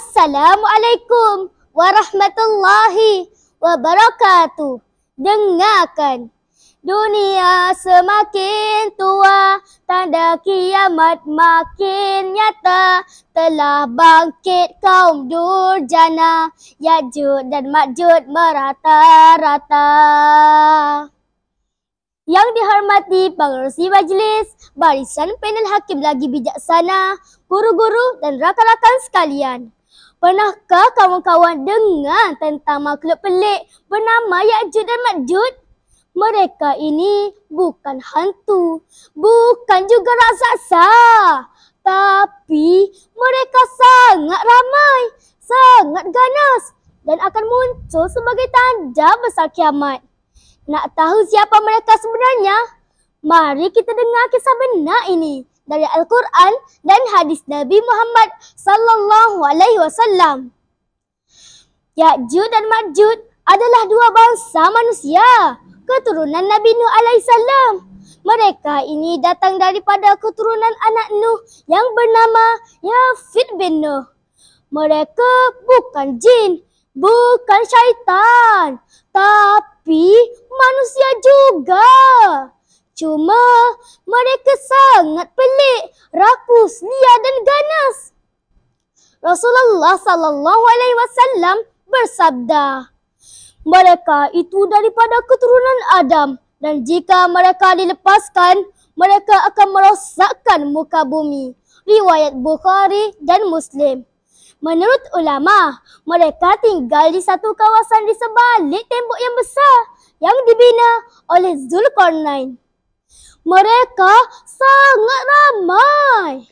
Assalamualaikum warahmatullahi wabarakatuh. Dengarkan. Dunia semakin tua, tanda kiamat makin nyata. Telah bangkit kaum durjana, Ya'juj dan Ma'juj merata-rata. Yang dihormati pengerusi majlis, barisan panel hakim lagi bijaksana, guru-guru dan rakan-rakan sekalian. Pernahkah kawan-kawan dengar tentang makhluk pelik bernama Ya'juj dan Ma'juj? Mereka ini bukan hantu, bukan juga raksasa, tapi mereka sangat ramai, sangat ganas dan akan muncul sebagai tanda besar kiamat. Nak tahu siapa mereka sebenarnya? Mari kita dengar kisah benar ini dari Al-Quran dan hadis Nabi Muhammad sallallahu alaihi wasallam. Ya'juj dan Ma'juj adalah dua bangsa manusia, keturunan Nabi Nuh alaihissalam. Mereka ini datang daripada keturunan anak Nuh yang bernama Yafid bin Nuh. Mereka bukan jin, bukan syaitan, tapi manusia juga. Cuma mereka sangat pelik, rakus, liar dan ganas. Rasulullah sallallahu alaihi wasallam bersabda, mereka itu daripada keturunan Adam dan jika mereka dilepaskan, mereka akan merosakkan muka bumi. Riwayat Bukhari dan Muslim. Menurut ulama, mereka tinggal di satu kawasan di sebalik tembok yang besar yang dibina oleh Zulkarnain. Mereka sangat ramai.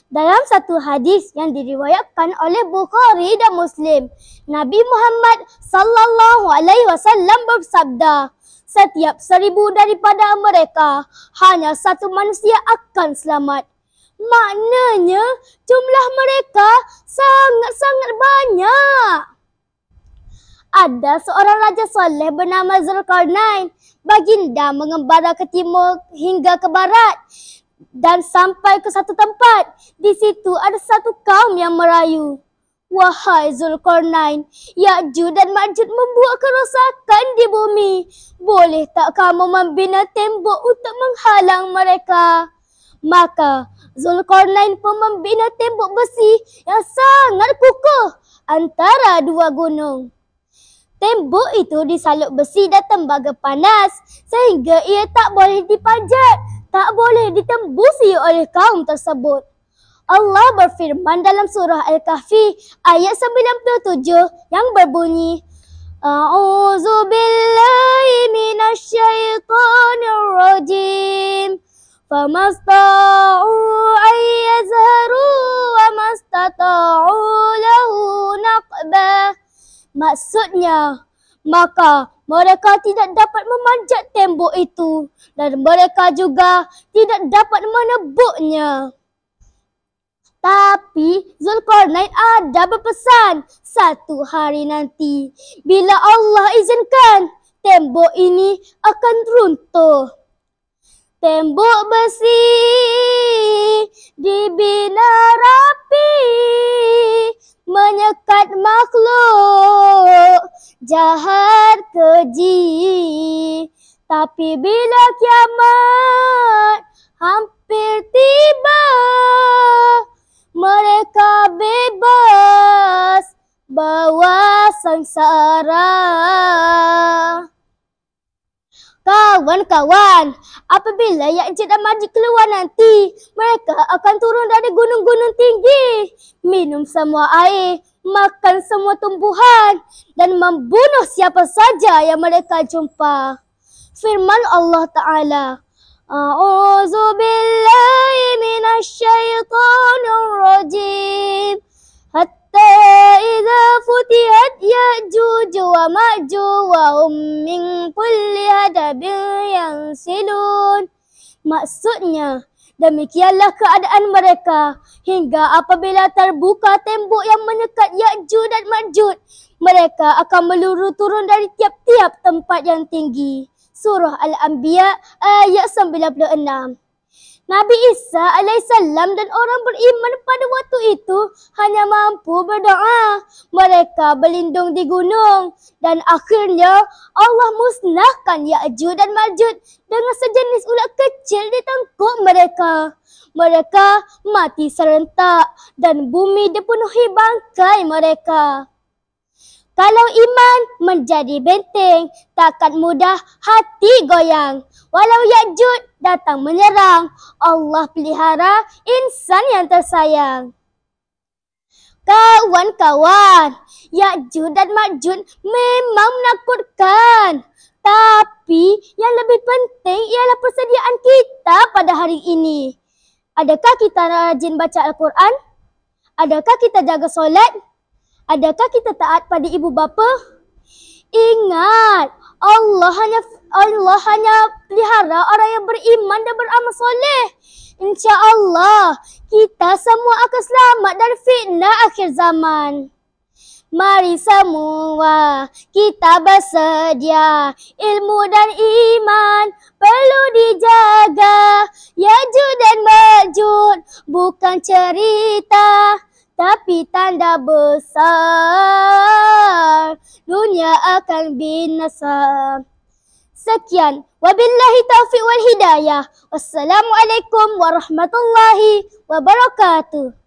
Dalam satu hadis yang diriwayatkan oleh Bukhari dan Muslim, Nabi Muhammad sallallahu alaihi wasallam bersabda, setiap 1000 daripada mereka, hanya satu manusia akan selamat. Maknanya jumlah mereka sangat-sangat banyak. Ada seorang raja soleh bernama Zulkarnain. Baginda mengembara ke timur hingga ke barat dan sampai ke satu tempat. Di situ ada satu kaum yang merayu. Wahai Zulkarnain, Ya'juj dan Ma'juj membuat kerosakan di bumi. Boleh tak kamu membina tembok untuk menghalang mereka? Maka Zulkarnain pun membina tembok besi yang sangat kukuh antara dua gunung. Tembok itu disalut besi dan tembaga panas sehingga ia tak boleh dipanjat, tak boleh ditembusi oleh kaum tersebut. Allah berfirman dalam surah Al-Kahfi ayat 97 yang berbunyi, A'udzu billahi minasyaitonir rajim. Famasta'u an yazharu wa mastata'u lahu naqba. Maksudnya, maka mereka tidak dapat memanjat tembok itu dan mereka juga tidak dapat menebuknya. Tapi Zulkarnain ada berpesan, satu hari nanti bila Allah izinkan, tembok ini akan runtuh. Tembok besi dibina rapi, menyekat makhluk jahat keji. Tapi bila kiamat hampir tiba, mereka bebas bawa sengsara. Kawan-kawan, apabila Ya'juj dan Ma'juj keluar nanti, mereka akan turun dari gunung-gunung tinggi, minum semua air, makan semua tumbuhan dan membunuh siapa saja yang mereka jumpa. Firman Allah Ta'ala, A'udzu billahi minasyaitonir rajim. Hatta idza futihat Ya'juj wa Ma'juj wa hum min kulli hadabin yansilun. Maksudnya, demikianlah keadaan mereka hingga apabila terbuka tembok yang menyekat Ya'juj dan Ma'juj, mereka akan meluru turun dari tiap-tiap tempat yang tinggi. Surah Al-Anbiya ayat 96. Nabi Isa alaihissalam dan orang beriman pada waktu itu hanya mampu berdoa. Mereka berlindung di gunung dan akhirnya Allah musnahkan Ya'juj dan Ma'juj dengan sejenis ulat kecil di tengkuk mereka. Mereka mati serentak dan bumi dipenuhi bangkai mereka. Kalau iman menjadi benteng, takkan mudah hati goyang. Walau Ya'juj datang menyerang, Allah pelihara insan yang tersayang. Kawan-kawan, Ya'juj dan Ma'juj memang menakutkan. Tapi yang lebih penting ialah persediaan kita pada hari ini. Adakah kita rajin baca Al-Quran? Adakah kita jaga solat? Adakah kita taat pada ibu bapa? Ingat, Allah hanya pelihara orang yang beriman dan beramal soleh. InsyaAllah, kita semua akan selamat dari fitnah akhir zaman. Mari semua kita bersedia, ilmu dan iman perlu dijaga. Ya'juj dan Ma'juj bukan cerita, tapi tanda besar dunia akan binasa. Sekian, wabillahi taufiq wal hidayah. Wassalamualaikum warahmatullahi wabarakatuh.